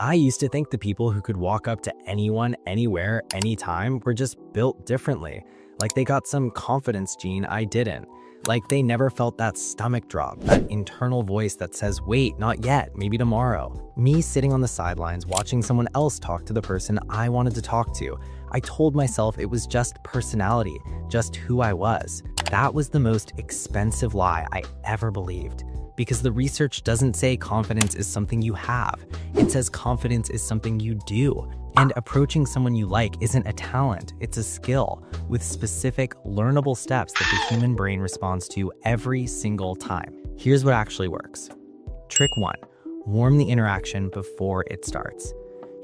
I used to think the people who could walk up to anyone, anywhere, anytime were just built differently. Like they got some confidence gene I didn't. Like they never felt that stomach drop, that internal voice that says, wait, not yet, maybe tomorrow. Me sitting on the sidelines watching someone else talk to the person I wanted to talk to, I told myself it was just personality, just who I was. That was the most expensive lie I ever believed. Because the research doesn't say confidence is something you have. It says confidence is something you do. And approaching someone you like isn't a talent, it's a skill with specific learnable steps that the human brain responds to every single time. Here's what actually works. Trick 1. Warm the interaction before it starts.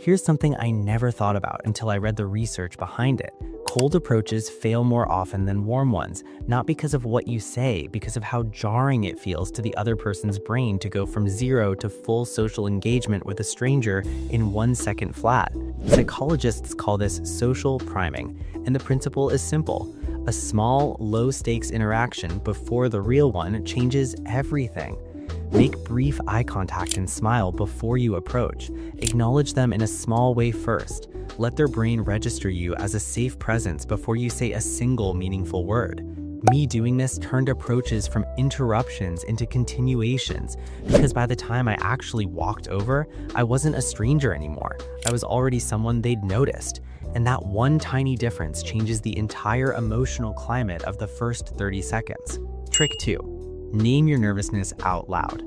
Here's something I never thought about until I read the research behind it. Cold approaches fail more often than warm ones, not because of what you say, because of how jarring it feels to the other person's brain to go from 0 to full social engagement with a stranger in 1 second flat. Psychologists call this social priming, and the principle is simple. A small, low-stakes interaction before the real one changes everything. Make brief eye contact and smile before you approach. Acknowledge them in a small way first. Let their brain register you as a safe presence before you say a single meaningful word. Me doing this turned approaches from interruptions into continuations, because by the time I actually walked over, I wasn't a stranger anymore. I was already someone they'd noticed. And that one tiny difference changes the entire emotional climate of the first 30 seconds. Trick 2. Name your nervousness out loud.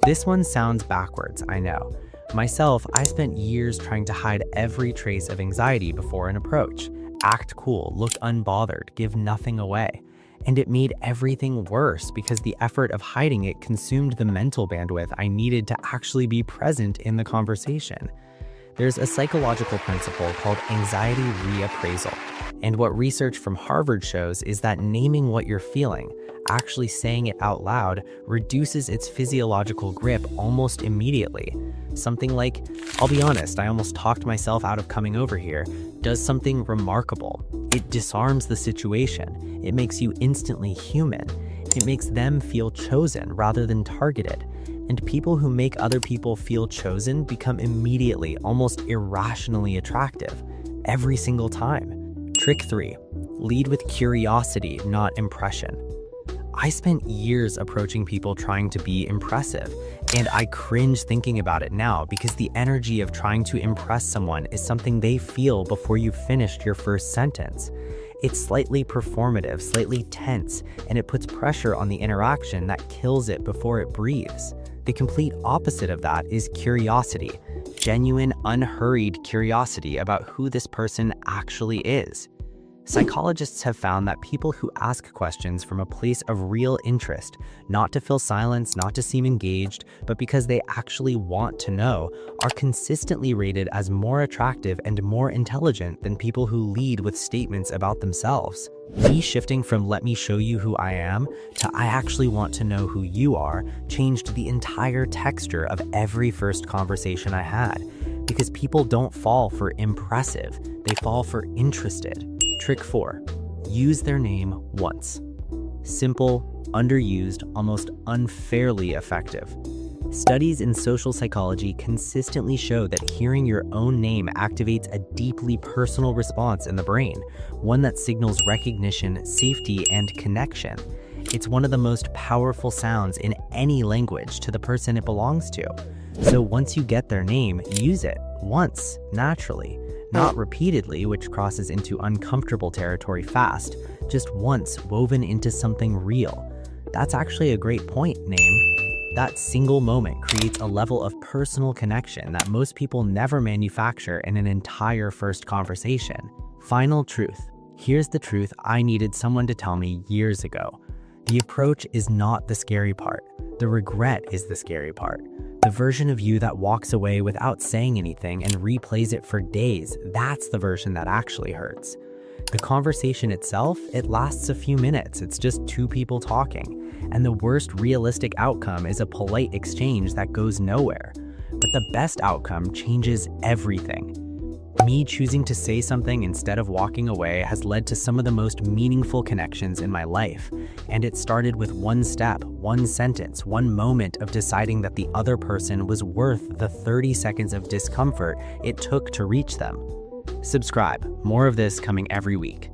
This one sounds backwards, I know. Myself, I spent years trying to hide every trace of anxiety before an approach. Act cool, look unbothered, give nothing away. And it made everything worse because the effort of hiding it consumed the mental bandwidth I needed to actually be present in the conversation. There's a psychological principle called anxiety reappraisal. And what research from Harvard shows is that naming what you're feeling, actually saying it out loud, reduces its physiological grip almost immediately. Something like, I'll be honest, I almost talked myself out of coming over here, does something remarkable. It disarms the situation. It makes you instantly human. It makes them feel chosen rather than targeted. And people who make other people feel chosen become immediately, almost irrationally attractive, every single time. Trick 3. Lead with curiosity, not impression. I spent years approaching people trying to be impressive, and I cringe thinking about it now because the energy of trying to impress someone is something they feel before you've finished your first sentence. It's slightly performative, slightly tense, and it puts pressure on the interaction that kills it before it breathes. The complete opposite of that is curiosity, genuine, unhurried curiosity about who this person actually is. Psychologists have found that people who ask questions from a place of real interest, not to fill silence, not to seem engaged, but because they actually want to know, are consistently rated as more attractive and more intelligent than people who lead with statements about themselves. Me shifting from "let me show you who I am" to "I actually want to know who you are" changed the entire texture of every first conversation I had. Because people don't fall for impressive, they fall for interested. Trick 4. Use their name once. Simple, underused, almost unfairly effective. Studies in social psychology consistently show that hearing your own name activates a deeply personal response in the brain, one that signals recognition, safety, and connection. It's one of the most powerful sounds in any language to the person it belongs to. So once you get their name, use it once, naturally. Not repeatedly, which crosses into uncomfortable territory fast, just once woven into something real. That's actually a great point, name. That single moment creates a level of personal connection that most people never manufacture in an entire first conversation. Final truth. Here's the truth I needed someone to tell me years ago. The approach is not the scary part. The regret is the scary part. The version of you that walks away without saying anything and replays it for days, that's the version that actually hurts. The conversation itself, it lasts a few minutes. It's just two people talking. And the worst realistic outcome is a polite exchange that goes nowhere. But the best outcome changes everything. Me choosing to say something instead of walking away has led to some of the most meaningful connections in my life. And it started with one step, one sentence, one moment of deciding that the other person was worth the 30 seconds of discomfort it took to reach them. Subscribe. More of this coming every week.